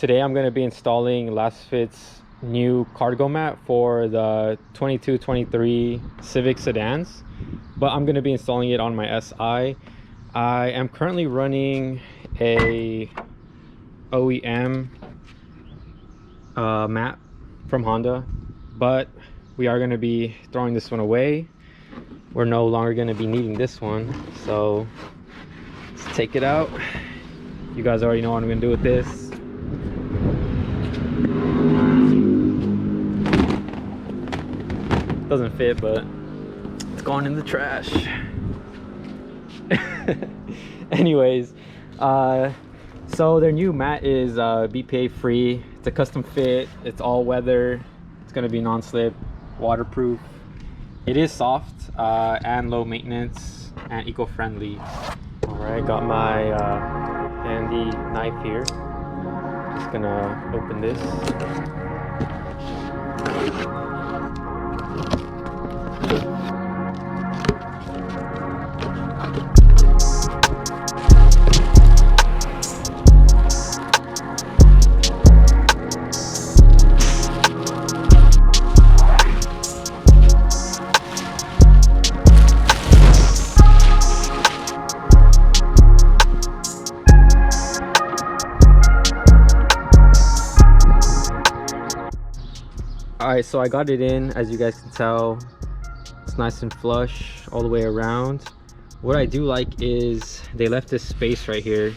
today I'm going to be installing Lasfit's new cargo mat for the 22-23 Civic sedans, but I'm going to be installing it on my SI. I am currently running a OEM mat from Honda, but we are going to be throwing this one away. We're no longer going to be needing this one, so let's take it out. You guys already know what I'm going to do with this. Doesn't fit, but it's going in the trash. Anyways, so their new mat is BPA free. It's a custom fit. It's all weather. It's going to be non-slip, waterproof. It is soft and low maintenance and eco-friendly. All right, got my handy knife here. Just gonna open this. Alright, so I got it in. As you guys can tell, it's nice and flush all the way around. What I do like is they left this space right here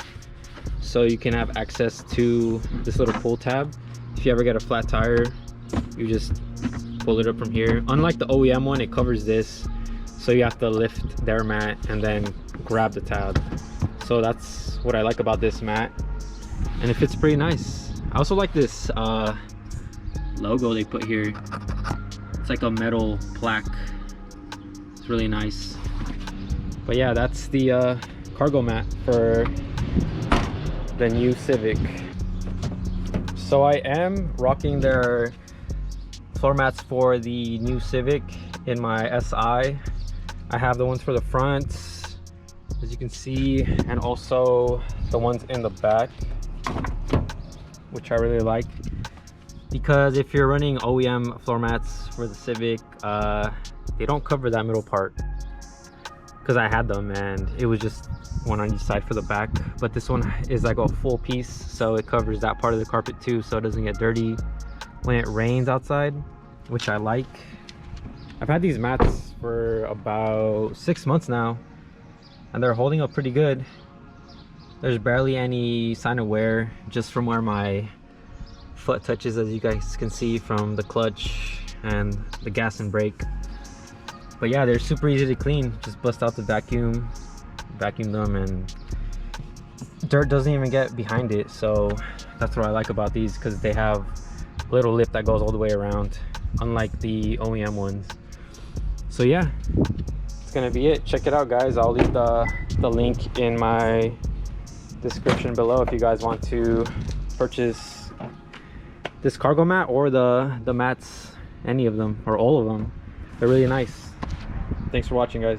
so you can have access to this little pull tab. If you ever get a flat tire, you just pull it up from here. Unlike the OEM one, it covers this, so you have to lift their mat and then grab the tab. So that's what I like about this mat, and it fits pretty nice. I also like this logo they put here. It's like a metal plaque. It's really nice. But yeah, that's the cargo mat for the new Civic. So I am rocking their floor mats for the new Civic in my SI. I have the ones for the front, as you can see, and also the ones in the back, which I really like. Because if you're running OEM floor mats for the Civic, they don't cover that middle part. Because I had them and it was just one on each side for the back. But this one is like a full piece, so it covers that part of the carpet too, so it doesn't get dirty when it rains outside, which I like. I've had these mats for about 6 months now, and they're holding up pretty good. There's barely any sign of wear, just from where my foot touches, as you guys can see from the clutch and the gas and brake. But yeah, they're super easy to clean. Just bust out the vacuum them, and dirt doesn't even get behind it. So that's what I like about these, because they have a little lip that goes all the way around, unlike the OEM ones. So yeah, it's gonna be it. Check it out, guys. I'll leave the link in my description below if you guys want to purchase this cargo mat or the mats, any of them or all of them. They're really nice. Thanks for watching, guys.